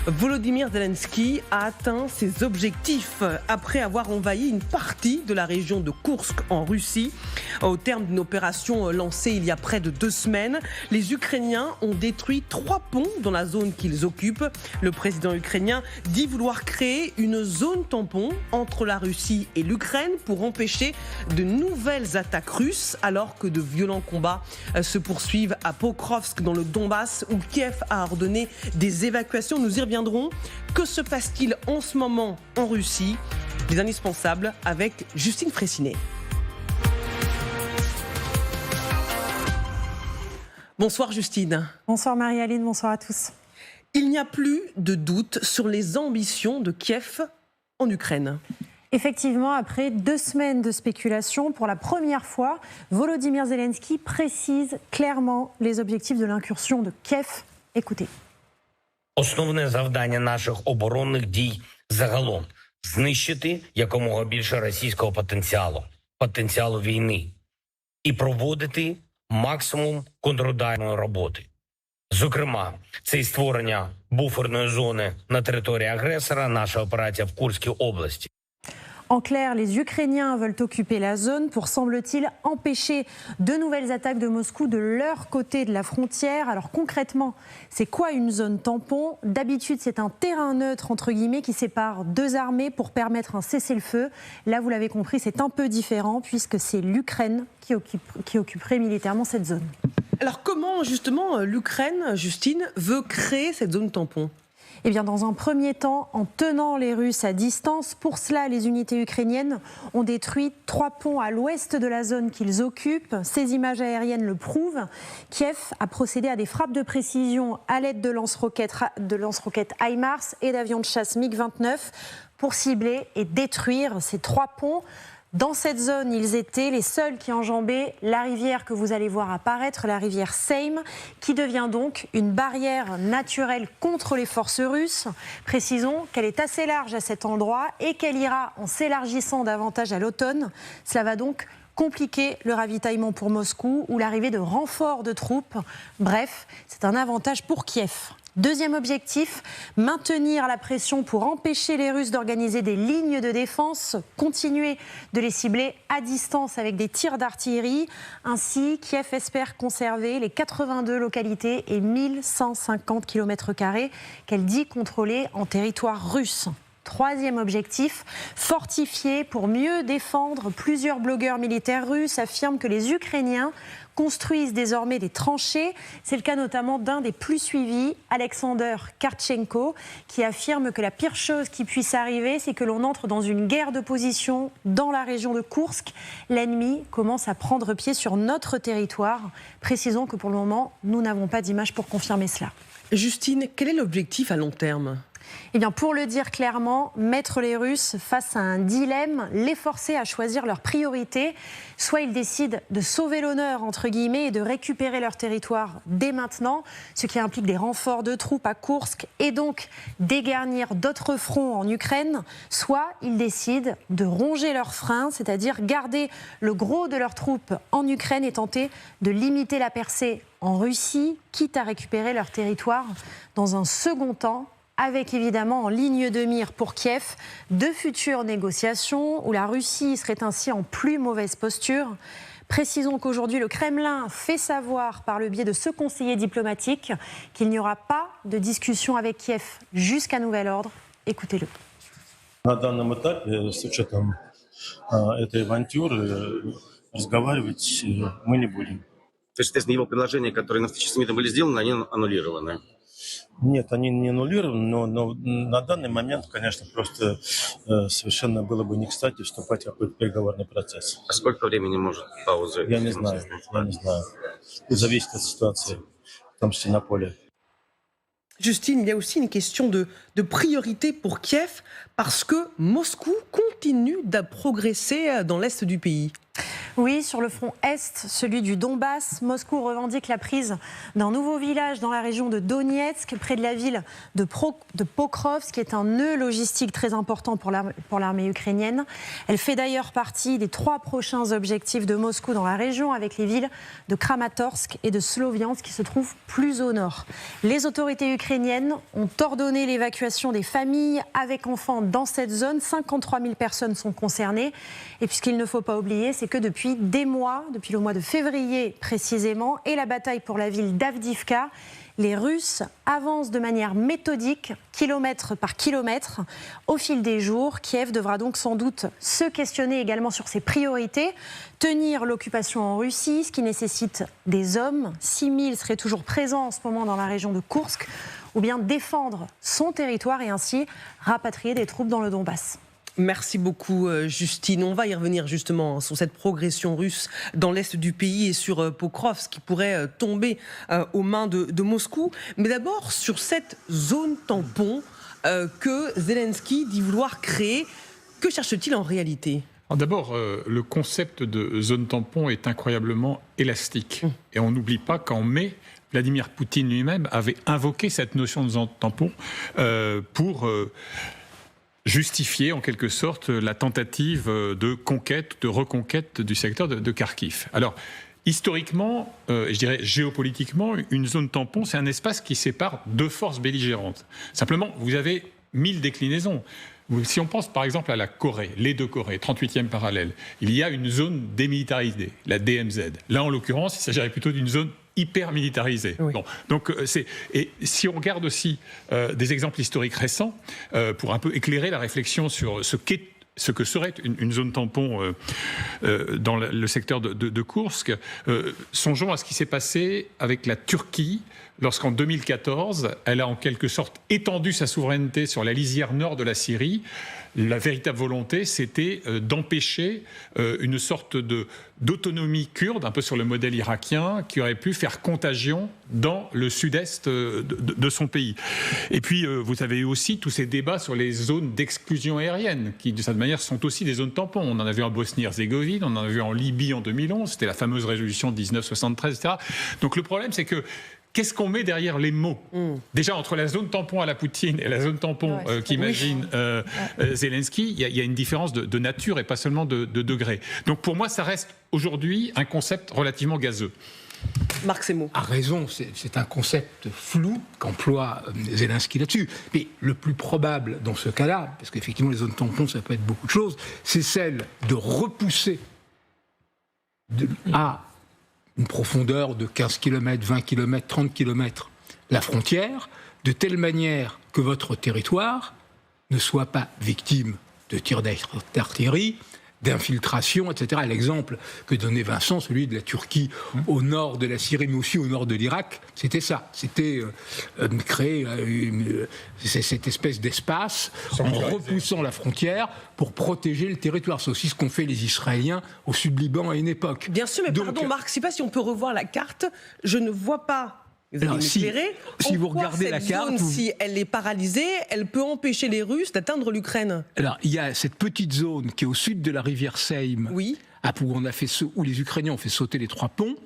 Volodymyr Zelensky a atteint ses objectifs après avoir envahi une partie de la région de Koursk en Russie. Au terme d'une opération lancée il y a près de 2 semaines, les Ukrainiens ont détruit 3 ponts dans la zone qu'ils occupent. Le président ukrainien dit vouloir créer une zone tampon entre la Russie et l'Ukraine pour empêcher de nouvelles attaques russes, alors que de violents combats se poursuivent à Pokrovsk dans le Donbass où Kiev a ordonné des évacuations. Nous y reviendrons. Que se passe-t-il en ce moment en Russie? Les indispensables avec Justine Fraissinet. Bonsoir Justine. Bonsoir Marie-Aline, bonsoir à tous. Il n'y a plus de doute sur les ambitions de Kiev en Ukraine. Effectivement, après 2 semaines de spéculation, pour la première fois, Volodymyr Zelensky précise clairement les objectifs de l'incursion de Kiev. Écoutez. Основне завдання наших оборонних дій загалом – знищити якомога більше російського потенціалу війни і проводити максимум контрударної роботи. Зокрема, це і створення буферної зони на території агресора, наша операція в Курській області. En clair, les Ukrainiens veulent occuper la zone pour, semble-t-il, empêcher de nouvelles attaques de Moscou de leur côté de la frontière. Alors concrètement, c'est quoi une zone tampon? D'habitude, c'est un terrain neutre, entre guillemets, qui sépare 2 armées pour permettre un cessez-le-feu. Là, vous l'avez compris, c'est un peu différent puisque c'est l'Ukraine qui occuperait militairement cette zone. Alors comment, justement, l'Ukraine, Justine, veut créer cette zone tampon ? Eh bien, dans un premier temps, en tenant les Russes à distance. Pour cela, les unités ukrainiennes ont détruit 3 ponts à l'ouest de la zone qu'ils occupent. Ces images aériennes le prouvent. Kiev a procédé à des frappes de précision à l'aide de lance-roquettes HIMARS et d'avions de chasse MiG-29 pour cibler et détruire ces 3 ponts. Dans cette zone, ils étaient les seuls qui enjambaient la rivière que vous allez voir apparaître, la rivière Seym, qui devient donc une barrière naturelle contre les forces russes. Précisons qu'elle est assez large à cet endroit et qu'elle ira en s'élargissant davantage à l'automne. Cela va donc compliquer le ravitaillement pour Moscou ou l'arrivée de renforts de troupes. Bref, c'est un avantage pour Kiev. Deuxième objectif, maintenir la pression pour empêcher les Russes d'organiser des lignes de défense, continuer de les cibler à distance avec des tirs d'artillerie. Ainsi, Kiev espère conserver les 82 localités et 1150 km² qu'elle dit contrôler en territoire russe. Troisième objectif, fortifier pour mieux défendre. Plusieurs blogueurs militaires russes affirment que les Ukrainiens construisent désormais des tranchées. C'est le cas notamment d'un des plus suivis, Alexander Karchenko, qui affirme que la pire chose qui puisse arriver, c'est que l'on entre dans une guerre de position dans la région de Koursk. L'ennemi commence à prendre pied sur notre territoire. Précisons que pour le moment, nous n'avons pas d'image pour confirmer cela. Justine, quel est l'objectif à long terme ? Eh bien, pour le dire clairement, mettre les Russes face à un dilemme, les forcer à choisir leurs priorités. Soit ils décident de sauver l'honneur, entre guillemets, et de récupérer leur territoire dès maintenant, ce qui implique des renforts de troupes à Koursk et donc dégarnir d'autres fronts en Ukraine. Soit ils décident de ronger leurs freins, c'est-à-dire garder le gros de leurs troupes en Ukraine et tenter de limiter la percée en Russie, quitte à récupérer leur territoire dans un second temps, avec évidemment en ligne de mire pour Kiev de futures négociations où la Russie serait ainsi en plus mauvaise posture. Précisons qu'aujourd'hui, le Kremlin fait savoir par le biais de ce conseiller diplomatique qu'il n'y aura pas de discussion avec Kiev jusqu'à nouvel ordre. Écoutez-le. На данном этапе, с учетом этой авантюры, разговаривать мы не будем. То есть, естественно, его предложения, которые на встрече с МИДом были сделаны, они аннулированы. Нет, они не аннулированы, но на данный момент, конечно, просто совершенно было бы не кстати вступать в какой-то переговорный процесс. А сколько времени может пауза? Я не знаю. Tout зависит от ситуации, в том числе на поле. Justine, il y a aussi une question de priorité pour Kiev parce que Moscou continue de progresser dans l'est du pays. Oui, sur le front Est, celui du Donbass, Moscou revendique la prise d'un nouveau village dans la région de Donetsk, près de la ville de Pokrovsk, qui est un nœud logistique très important pour l'armée ukrainienne. Elle fait d'ailleurs partie des 3 prochains objectifs de Moscou dans la région, avec les villes de Kramatorsk et de Sloviansk, qui se trouvent plus au nord. Les autorités ukrainiennes ont ordonné l'évacuation des familles avec enfants dans cette zone. 53 000 personnes sont concernées. Et puis ce qu'il ne faut pas oublier, c'est que depuis des mois, depuis le mois de février précisément, et la bataille pour la ville d'Avdivka, les Russes avancent de manière méthodique, kilomètre par kilomètre, au fil des jours. Kiev devra donc sans doute se questionner également sur ses priorités, tenir l'occupation en Russie, ce qui nécessite des hommes. 6 000 seraient toujours présents en ce moment dans la région de Koursk, ou bien défendre son territoire et ainsi rapatrier des troupes dans le Donbass. Merci beaucoup Justine. On va y revenir justement sur cette progression russe dans l'est du pays et sur Pokrovsk qui pourrait tomber aux mains de Moscou. Mais d'abord sur cette zone tampon que Zelensky dit vouloir créer. Que cherche-t-il en réalité ? D'abord, le concept de zone tampon est incroyablement élastique. Et on n'oublie pas qu'en mai, Vladimir Poutine lui-même avait invoqué cette notion de zone tampon pour justifier en quelque sorte la tentative de conquête, de reconquête du secteur de Kharkiv. Alors, historiquement, je dirais géopolitiquement, une zone tampon, c'est un espace qui sépare 2 forces belligérantes. Simplement, vous avez 1000 déclinaisons. Si on pense par exemple à la Corée, les 2 Corées, 38e parallèle, il y a une zone démilitarisée, la DMZ. Là, en l'occurrence, il s'agirait plutôt d'une zone hyper militarisée. Oui. Bon, donc et si on regarde aussi des exemples historiques récents, pour un peu éclairer la réflexion sur ce que serait une zone tampon dans le secteur de Koursk, songeons à ce qui s'est passé avec la Turquie lorsqu'en 2014, elle a en quelque sorte étendu sa souveraineté sur la lisière nord de la Syrie. La véritable volonté, c'était d'empêcher une sorte d'autonomie kurde, un peu sur le modèle irakien, qui aurait pu faire contagion dans le sud-est de son pays. Et puis, vous avez eu aussi tous ces débats sur les zones d'exclusion aérienne, qui, de cette manière, sont aussi des zones tampons. On en a vu en Bosnie-Herzégovine, on en a vu en Libye en 2011, c'était la fameuse résolution de 1973, etc. Donc le problème, c'est que qu'est-ce qu'on met derrière les mots ? Déjà, entre la zone tampon à la Poutine et la zone tampon qu'imagine Zelensky, il y a une différence de nature et pas seulement de degré. Donc pour moi, ça reste aujourd'hui un concept relativement gazeux. Marc Semo a raison, c'est un concept flou qu'emploie Zelensky là-dessus. Mais le plus probable dans ce cas-là, parce qu'effectivement les zones tampons, ça peut être beaucoup de choses, c'est celle de repousser à une profondeur de 15 km, 20 km, 30 km la frontière, de telle manière que votre territoire ne soit pas victime de tirs d'artillerie, d'infiltration, etc. L'exemple que donnait Vincent, celui de la Turquie au nord de la Syrie, mais aussi au nord de l'Irak, c'était ça. C'était créer cette espèce d'espace en repoussant la frontière pour protéger le territoire. C'est aussi ce qu'ont fait les Israéliens au Sud-Liban à une époque. Bien sûr, mais pardon Marc, je ne sais pas si on peut revoir la carte. Je ne vois pas... Alors, si vous regardez la carte, si elle est paralysée, elle peut empêcher les Russes d'atteindre l'Ukraine. Alors, il y a cette petite zone qui est au sud de la rivière Seym, où les Ukrainiens ont fait sauter les 3 ponts,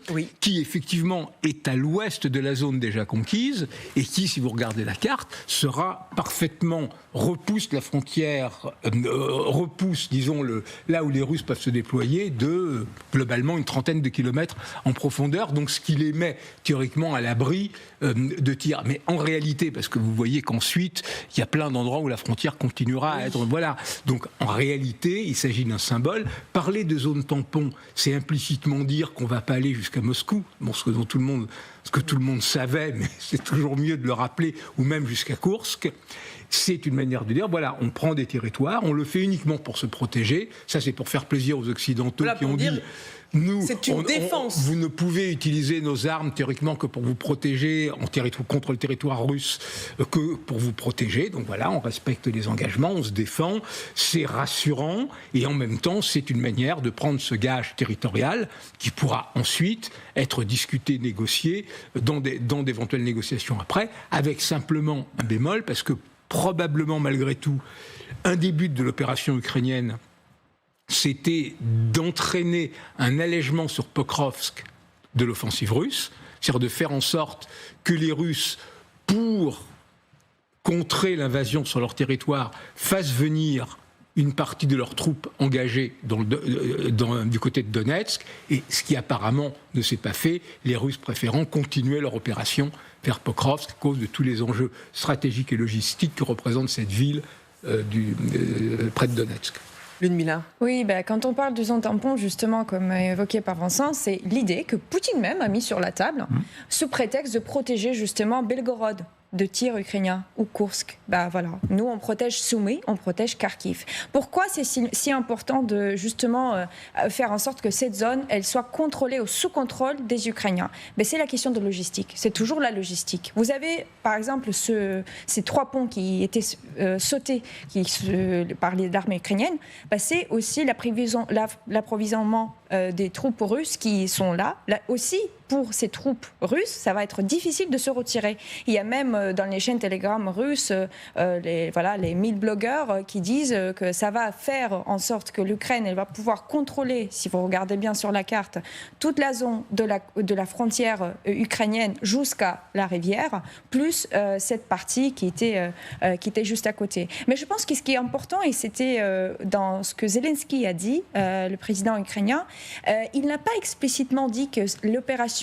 qui effectivement est à l'ouest de la zone déjà conquise, et qui, si vous regardez la carte, sera parfaitement repousse la frontière, repousse, disons, là où les Russes peuvent se déployer, de globalement une trentaine de kilomètres en profondeur, donc ce qui les met théoriquement à l'abri de tirs. Mais en réalité, parce que vous voyez qu'ensuite, il y a plein d'endroits où la frontière continuera à être... Voilà. Donc en réalité, il s'agit d'un symbole. Parler de zone tampon, c'est implicitement dire qu'on ne va pas aller jusqu'à Moscou, ce que tout le monde savait, mais c'est toujours mieux de le rappeler, ou même jusqu'à Koursk. C'est une manière de dire, voilà, on prend des territoires, on le fait uniquement pour se protéger. Ça, c'est pour faire plaisir aux Occidentaux qui ont dit... C'est une défense. Vous ne pouvez utiliser nos armes théoriquement que pour vous protéger contre le territoire russe, que pour vous protéger. Donc voilà, on respecte les engagements, on se défend, c'est rassurant et en même temps c'est une manière de prendre ce gage territorial qui pourra ensuite être discuté, négocié dans d'éventuelles négociations après, avec simplement un bémol parce que probablement malgré tout, un des buts de l'opération ukrainienne, c'était d'entraîner un allègement sur Pokrovsk de l'offensive russe, c'est-à-dire de faire en sorte que les Russes, pour contrer l'invasion sur leur territoire, fassent venir une partie de leurs troupes engagées du côté de Donetsk, et ce qui apparemment ne s'est pas fait, les Russes préférant continuer leur opération vers Pokrovsk à cause de tous les enjeux stratégiques et logistiques que représente cette ville près de Donetsk. Ludmila. Oui, quand on parle de zone tampon, justement, comme évoqué par Vincent, c'est l'idée que Poutine même a mis sur la table, sous prétexte de protéger justement Belgorod de tirs ukrainiens ou Kursk. Voilà. Nous, on protège Soumy, on protège Kharkiv. Pourquoi c'est si important de justement faire en sorte que cette zone, elle soit contrôlée ou sous contrôle des Ukrainiens? C'est la question de logistique. C'est toujours la logistique. Vous avez, par exemple, ces 3 ponts qui étaient sautés par l'armée ukrainienne. C'est aussi l'approvisionnement des troupes russes qui sont là aussi. Pour ces troupes russes, ça va être difficile de se retirer. Il y a même dans les chaînes Telegram russes les 1000 blogueurs qui disent que ça va faire en sorte que l'Ukraine elle va pouvoir contrôler, si vous regardez bien sur la carte, toute la zone de la frontière ukrainienne jusqu'à la rivière, plus cette partie qui était juste à côté. Mais je pense que ce qui est important, et c'était dans ce que Zelensky a dit, le président ukrainien, il n'a pas explicitement dit que l'opération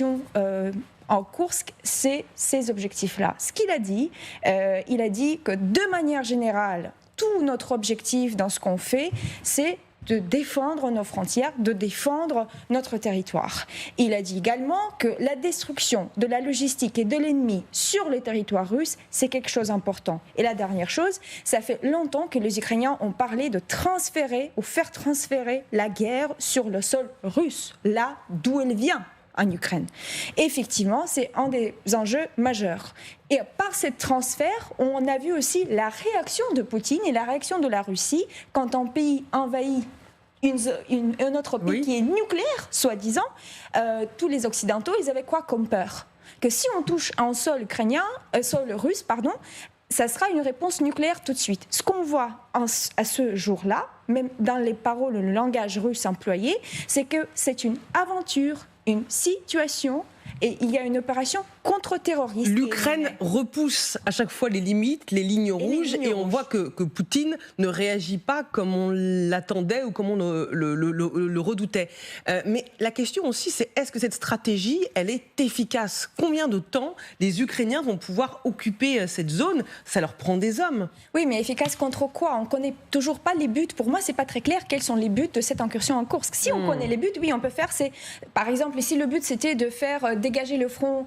en Kursk, c'est ces objectifs-là. Ce qu'il a dit, il a dit que de manière générale, tout notre objectif dans ce qu'on fait, c'est de défendre nos frontières, de défendre notre territoire. Il a dit également que la destruction de la logistique et de l'ennemi sur le territoire russe, c'est quelque chose d'important. Et la dernière chose, ça fait longtemps que les Ukrainiens ont parlé de transférer ou faire transférer la guerre sur le sol russe, là d'où elle vient. En Ukraine. Et effectivement, c'est un des enjeux majeurs. Et par ce transfert, on a vu aussi la réaction de Poutine et la réaction de la Russie quand un pays envahit un autre pays qui est nucléaire, soi-disant. Tous les Occidentaux, ils avaient quoi comme peur? Que si on touche un sol russe, ça sera une réponse nucléaire tout de suite. Ce qu'on voit à ce jour-là, même dans les paroles, le langage russe employé, c'est que c'est une aventure, une situation, et il y a une opération contre-terroriste. L'Ukraine repousse à chaque fois les limites, les lignes rouges, et on voit que Poutine ne réagit pas comme on l'attendait ou comme on le redoutait. Mais la question aussi, c'est est-ce que cette stratégie, elle est efficace? Combien de temps les Ukrainiens vont pouvoir occuper cette zone? Ça leur prend des hommes. Oui, mais efficace contre quoi? On ne connaît toujours pas les buts. Pour moi, c'est pas très clair quels sont les buts de cette incursion en Kursk. Si on connaît les buts, oui, on peut faire. Par exemple, si le but c'était de faire dégager le front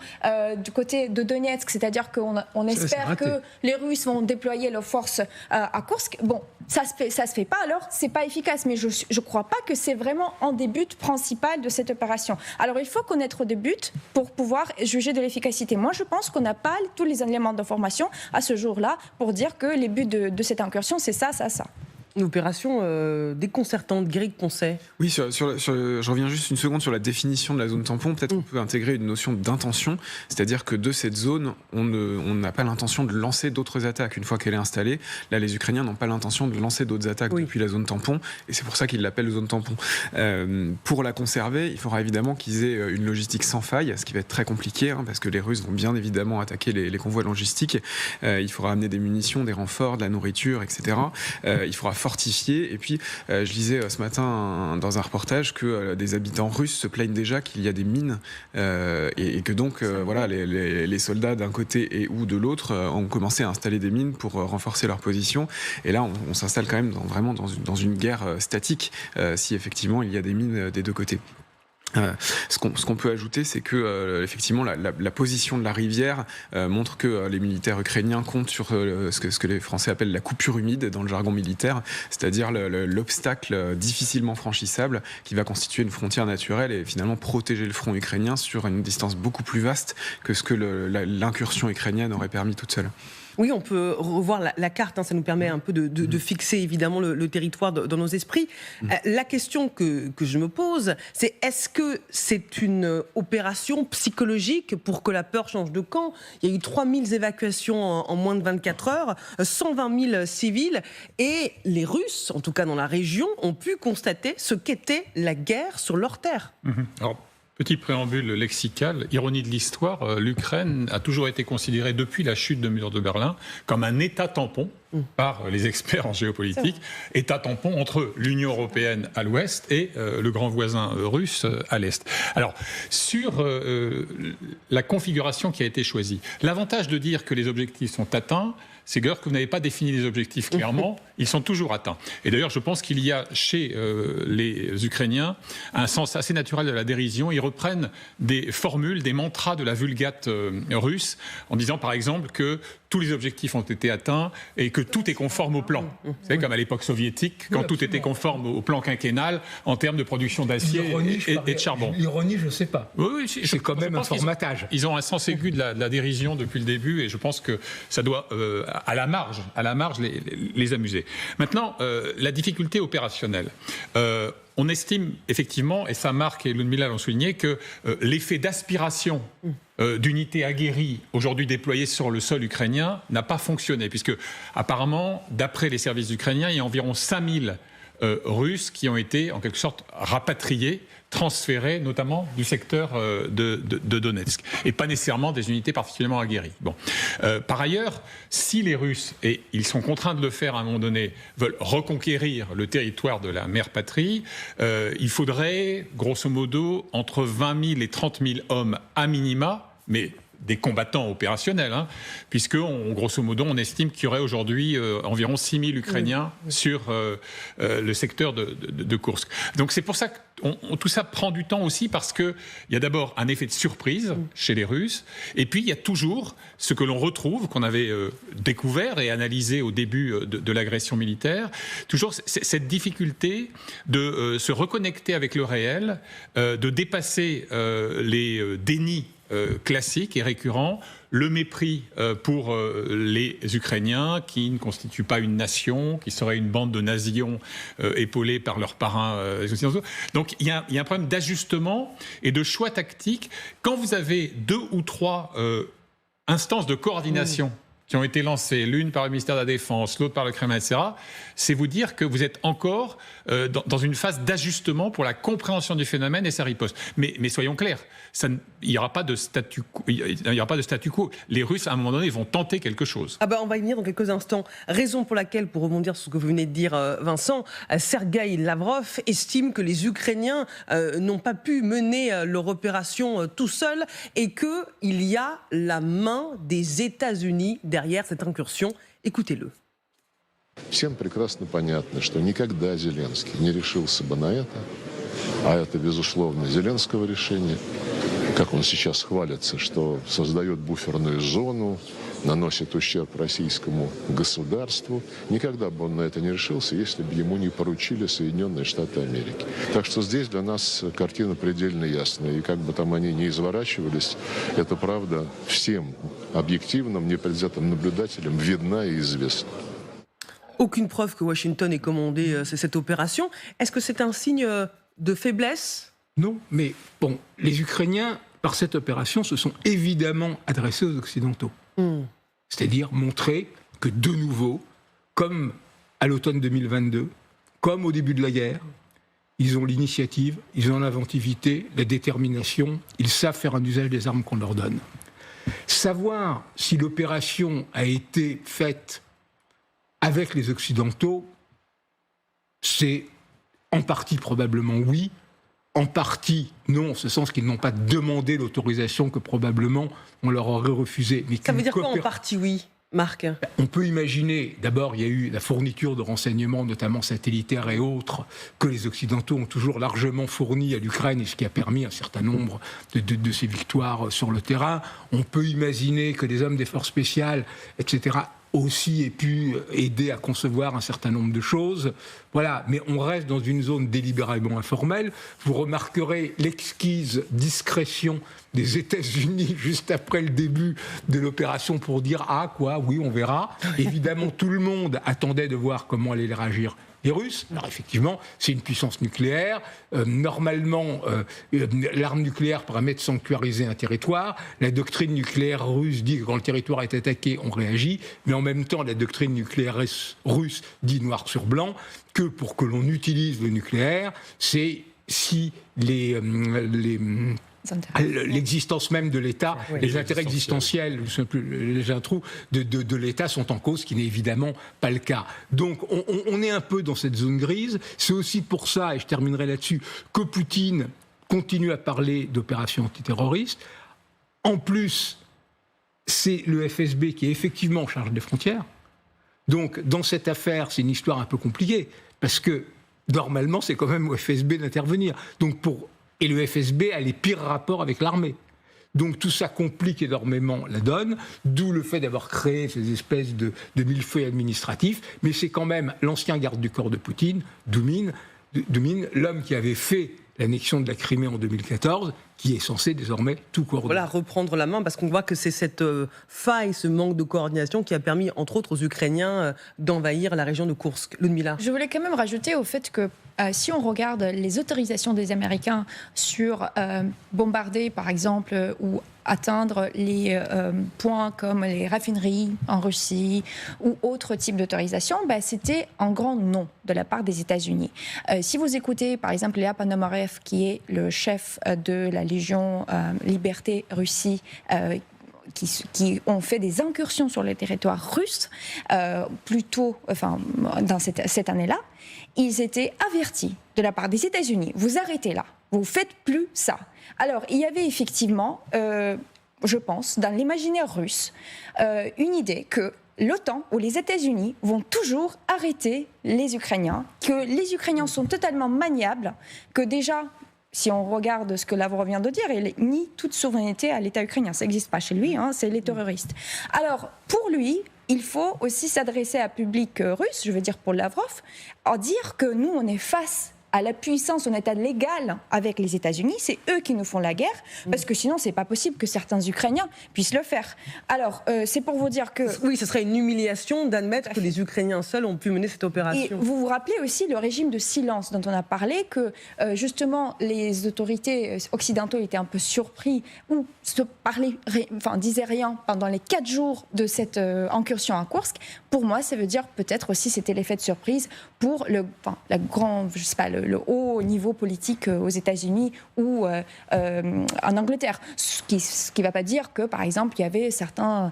du côté de Donetsk, c'est-à-dire qu'on espère que les Russes vont déployer leurs forces à Kursk. Bon, ça se fait pas, alors c'est pas efficace. Mais je crois pas que c'est vraiment un des buts principaux de cette opération. Alors il faut connaître des buts pour pouvoir juger de l'efficacité. Moi, je pense qu'on n'a pas tous les éléments d'information à ce jour-là pour dire que les buts de cette incursion, c'est ça, ça, ça. Une opération déconcertante. Guéric Poncet. Oui, je reviens juste une seconde sur la définition de la zone tampon. Peut-être qu'on peut intégrer une notion d'intention, c'est-à-dire que de cette zone, on n'a pas l'intention de lancer d'autres attaques une fois qu'elle est installée. Là, les Ukrainiens n'ont pas l'intention de lancer d'autres attaques depuis la zone tampon, et c'est pour ça qu'ils l'appellent zone tampon. Pour la conserver, il faudra évidemment qu'ils aient une logistique sans faille, ce qui va être très compliqué, parce que les Russes vont bien évidemment attaquer les convois logistiques. Il faudra amener des munitions, des renforts, de la nourriture, etc. Il faudra fortifier. Et puis, je lisais ce matin dans un reportage que des habitants russes se plaignent déjà qu'il y a des mines et que donc, les soldats d'un côté et ou de l'autre ont commencé à installer des mines pour renforcer leur position. Et là, on s'installe quand même vraiment dans une guerre statique si effectivement il y a des mines des deux côtés. Ce qu'on peut ajouter, c'est que effectivement la position de la rivière montre que les militaires ukrainiens comptent sur ce que les Français appellent la coupure humide dans le jargon militaire, c'est-à-dire l'obstacle difficilement franchissable qui va constituer une frontière naturelle et finalement protéger le front ukrainien sur une distance beaucoup plus vaste que ce que l'incursion ukrainienne aurait permis toute seule. Oui, on peut revoir la carte, hein, ça nous permet un peu de fixer évidemment le territoire dans nos esprits. La question que je me pose, c'est est-ce que c'est une opération psychologique pour que la peur change de camp? Il y a eu 3000 évacuations en moins de 24 heures, 120 000 civils, et les Russes, en tout cas dans la région, ont pu constater ce qu'était la guerre sur leur terre. Alors, petit préambule lexical, ironie de l'histoire, l'Ukraine a toujours été considérée depuis la chute du mur de Berlin comme un État tampon par les experts en géopolitique, État tampon entre l'Union européenne à l'ouest et le grand voisin russe à l'est. Alors, sur la configuration qui a été choisie, l'avantage de dire que les objectifs sont atteints, c'est que vous n'avez pas défini les objectifs clairement, ils sont toujours atteints. Et d'ailleurs, je pense qu'il y a chez les Ukrainiens un sens assez naturel de la dérision. Ils reprennent des formules, des mantras de la vulgate russe, en disant par exemple que tous les objectifs ont été atteints et que tout est conforme au plan. Vous savez, comme à l'époque soviétique, quand tout était conforme au plan quinquennal en termes de production d'acier et de charbon. L'ironie, je ne sais pas. Oui, c'est quand même un formatage. Ils ont un sens aigu de la dérision depuis le début et je pense que ça doit, à la marge, les amuser. Maintenant, la difficulté opérationnelle. On estime effectivement, et ça Marc et Ludmila l'ont souligné, que l'effet d'aspiration d'unités aguerries aujourd'hui déployées sur le sol ukrainien n'a pas fonctionné, puisque apparemment, d'après les services ukrainiens, il y a environ 5000 Russes qui ont été en quelque sorte rapatriés, transférés notamment du secteur de Donetsk, et pas nécessairement des unités particulièrement aguerries. Bon. Par ailleurs, si les Russes, et ils sont contraints de le faire à un moment donné, veulent reconquérir le territoire de la mère patrie, il faudrait grosso modo entre 20 000 et 30 000 hommes à minima, mais des combattants opérationnels, hein, puisque grosso modo on estime qu'il y aurait aujourd'hui environ 6 000 Ukrainiens sur le secteur de Koursk. Donc c'est pour ça que tout ça prend du temps aussi, parce qu'il y a d'abord un effet de surprise chez les Russes, et puis il y a toujours ce que l'on retrouve, qu'on avait découvert et analysé au début de l'agression militaire, toujours cette difficulté de se reconnecter avec le réel, de dépasser les dénis classique et récurrent, le mépris pour les Ukrainiens qui ne constituent pas une nation, qui seraient une bande de nations épaulés par leurs parrains occidentaux. Donc il y a un problème d'ajustement et de choix tactique. Quand vous avez 2 ou 3 instances de coordination qui ont été lancées, l'une par le ministère de la Défense, l'autre par le Kremlin, etc., c'est vous dire que vous êtes encore dans une phase d'ajustement pour la compréhension du phénomène et sa riposte. Mais soyons clairs, il n'y aura pas de statu quo. Les Russes, à un moment donné, vont tenter quelque chose. On va y venir dans quelques instants. Raison pour laquelle, pour rebondir sur ce que vous venez de dire, Vincent, Sergueï Lavrov estime que les Ukrainiens n'ont pas pu mener leur opération tout seuls et qu'il y a la main des États-Unis derrière cette incursion. Écoutez-le. Всем прекрасно понятно, что никогда Зеленский не решился бы на это, а это, безусловно, Зеленского решение, как он сейчас хвалится, что создает буферную зону, наносит ущерб российскому государству. Никогда бы он на это не решился, если бы ему не поручили Соединенные Штаты Америки. Так что здесь для нас картина предельно ясная. И как бы там они ни изворачивались, это правда всем объективным, непредвзятым наблюдателям видна и известна. Aucune preuve que Washington ait commandé cette opération. Est-ce que c'est un signe de faiblesse ? Non, mais bon, les Ukrainiens, par cette opération, se sont évidemment adressés aux Occidentaux. C'est-à-dire montrer que, de nouveau, comme à l'automne 2022, comme au début de la guerre, ils ont l'initiative, ils ont l'inventivité, la détermination, ils savent faire un usage des armes qu'on leur donne. Savoir si l'opération a été faite avec les Occidentaux, c'est en partie probablement oui, en partie non, en ce sens qu'ils n'ont pas demandé l'autorisation que probablement on leur aurait refusée. Ça veut dire quoi en partie oui, Marc ? On peut imaginer, d'abord il y a eu la fourniture de renseignements, notamment satellitaires et autres, que les Occidentaux ont toujours largement fourni à l'Ukraine, et ce qui a permis un certain nombre de ces victoires sur le terrain. On peut imaginer que des hommes des forces spéciales, etc., aussi ait pu aider à concevoir un certain nombre de choses. Voilà, mais on reste dans une zone délibérément informelle. Vous remarquerez l'exquise discrétion des États-Unis juste après le début de l'opération pour dire « Ah, quoi, oui, on verra ». Évidemment, tout le monde attendait de voir comment allaient réagir les Russes. Alors effectivement, c'est une puissance nucléaire. Normalement, l'arme nucléaire permet de sanctuariser un territoire. La doctrine nucléaire russe dit que quand le territoire est attaqué, on réagit. Mais en même temps, la doctrine nucléaire russe dit noir sur blanc que pour que l'on utilise le nucléaire, c'est si l'existence même de l'État, les intérêts existentiels, les intérêts de l'État sont en cause, ce qui n'est évidemment pas le cas. Donc on est un peu dans cette zone grise. C'est aussi pour ça, et je terminerai là-dessus, que Poutine continue à parler d'opérations antiterroristes. En plus, c'est le FSB qui est effectivement en charge des frontières. Donc dans cette affaire, c'est une histoire un peu compliquée, parce que normalement, c'est quand même au FSB d'intervenir. Et le FSB a les pires rapports avec l'armée. Donc tout ça complique énormément la donne, d'où le fait d'avoir créé ces espèces de millefeuilles administratifs. Mais c'est quand même l'ancien garde du corps de Poutine, Doumin, l'homme qui avait fait l'annexion de la Crimée en 2014, qui est censé désormais tout coordonner. Voilà, reprendre la main, parce qu'on voit que c'est cette faille, ce manque de coordination qui a permis, entre autres, aux Ukrainiens d'envahir la région de Koursk. Ludmila. Je voulais quand même rajouter au fait que si on regarde les autorisations des Américains sur bombarder, par exemple, ou atteindre les points comme les raffineries en Russie ou autres types d'autorisations, c'était en grand non de la part des États-Unis. Si vous écoutez, par exemple, Léa Panomarev, qui est le chef de la Légion Liberté Russie, qui ont fait des incursions sur le territoire russe dans cette année-là, ils étaient avertis de la part des États-Unis. Vous arrêtez là, vous ne faites plus ça. Alors, il y avait effectivement, je pense, dans l'imaginaire russe, une idée que l'OTAN ou les États-Unis vont toujours arrêter les Ukrainiens, que les Ukrainiens sont totalement maniables, que déjà, si on regarde ce que Lavrov vient de dire, il nie toute souveraineté à l'État ukrainien. Ça n'existe pas chez lui, c'est les terroristes. Alors, pour lui, il faut aussi s'adresser à un public russe, je veux dire pour Lavrov, en dire que nous, on est face à la puissance, on est à l'égal avec les États-Unis, c'est eux qui nous font la guerre, parce que sinon, c'est pas possible que certains Ukrainiens puissent le faire. Alors, c'est pour vous dire que... Oui, ce serait une humiliation d'admettre que les Ukrainiens seuls ont pu mener cette opération. Et vous vous rappelez aussi le régime de silence dont on a parlé, que justement, les autorités occidentaux étaient un peu surpris, ou disaient rien pendant les 4 jours de cette incursion à Koursk. Pour moi, ça veut dire peut-être aussi c'était l'effet de surprise pour le haut niveau politique aux États-Unis ou en Angleterre. Ce qui ne va pas dire que, par exemple, il y avait certains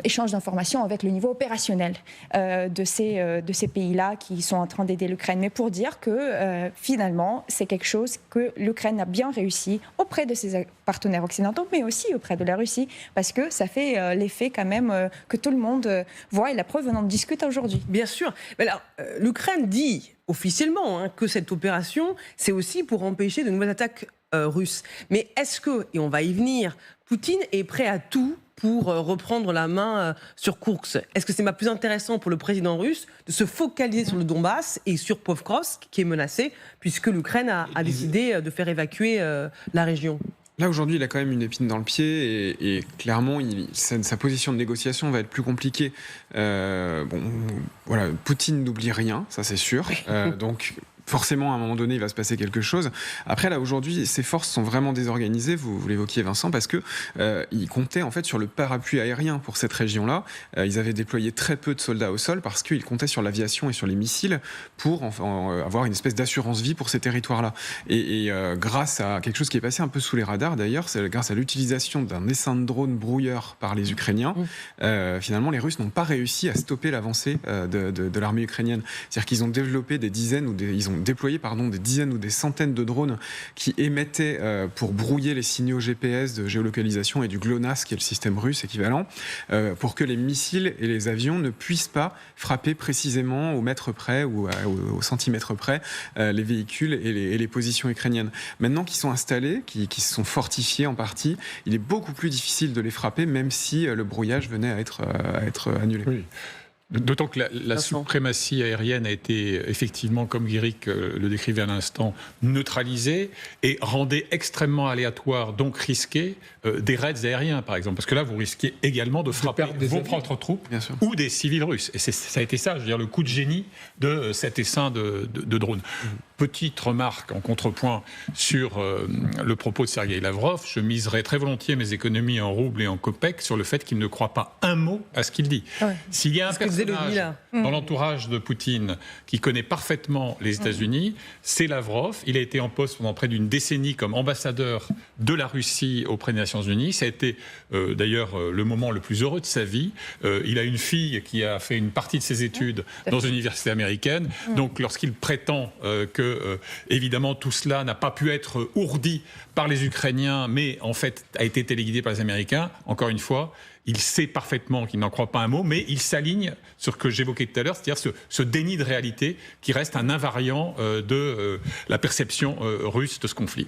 échanges d'informations avec le niveau opérationnel de ces pays-là qui sont en train d'aider l'Ukraine. Mais pour dire que, finalement, c'est quelque chose que l'Ukraine a bien réussi auprès de ses partenaires occidentaux, mais aussi auprès de la Russie, parce que ça fait l'effet quand même que tout le monde voit, et la preuve, on en discute aujourd'hui. Bien sûr. Mais alors, l'Ukraine dit officiellement que cette opération, c'est aussi pour empêcher de nouvelles attaques russes. Mais est-ce que, et on va y venir, Poutine est prêt à tout pour reprendre la main sur Koursk? Est-ce que c'est pas plus intéressant pour le président russe de se focaliser sur le Donbass et sur Pokrovsk, qui est menacé, puisque l'Ukraine a décidé de faire évacuer la région? Là, aujourd'hui, il a quand même une épine dans le pied et clairement, sa position de négociation va être plus compliquée. Poutine n'oublie rien, ça c'est sûr. Donc, forcément, à un moment donné, il va se passer quelque chose. Après, là, aujourd'hui, ces forces sont vraiment désorganisées, vous l'évoquiez, Vincent, parce que ils comptaient, en fait, sur le parapluie aérien pour cette région-là. Ils avaient déployé très peu de soldats au sol parce qu'ils comptaient sur l'aviation et sur les missiles pour avoir une espèce d'assurance-vie pour ces territoires-là. Et grâce à quelque chose qui est passé un peu sous les radars, d'ailleurs, c'est grâce à l'utilisation d'un essaim de drone brouilleur par les Ukrainiens, finalement, les Russes n'ont pas réussi à stopper l'avancée de l'armée ukrainienne. C'est-à-dire qu'ils ont développé des dizaines ou ils ont déployé des dizaines ou des centaines de drones qui émettaient pour brouiller les signaux GPS de géolocalisation et du GLONASS, qui est le système russe équivalent, pour que les missiles et les avions ne puissent pas frapper précisément au mètre près ou au centimètre près les véhicules et les positions ukrainiennes. Maintenant qu'ils sont installés, qui se sont fortifiés en partie, il est beaucoup plus difficile de les frapper, même si le brouillage venait à être annulé. Oui. D'autant que la suprématie aérienne a été effectivement, comme Guéric le décrivait à l'instant, neutralisée et rendait extrêmement aléatoire, donc risqué, des raids aériens, par exemple. Parce que là, vous risquez également de frapper vos propres troupes ou des civils russes. Et ça a été ça, je veux dire, le coup de génie de cet essaim de drones. Petite remarque en contrepoint sur le propos de Sergueï Lavrov, je miserais très volontiers mes économies en roubles et en kopecks sur le fait qu'il ne croit pas un mot à ce qu'il dit. Ouais. S'il y a un personnage dans l'entourage de Poutine qui connaît parfaitement les États-Unis, c'est Lavrov. Il a été en poste pendant près d'une décennie comme ambassadeur de la Russie auprès des Nations Unies. Ça a été d'ailleurs le moment le plus heureux de sa vie. Il a une fille qui a fait une partie de ses études dans une université américaine. Donc lorsqu'il prétend que évidemment tout cela n'a pas pu être ourdi par les Ukrainiens, mais en fait a été téléguidé par les Américains, encore une fois, il sait parfaitement qu'il n'en croit pas un mot, mais il s'aligne sur ce que j'évoquais tout à l'heure, c'est-à-dire ce déni de réalité qui reste un invariant de la perception russe de ce conflit.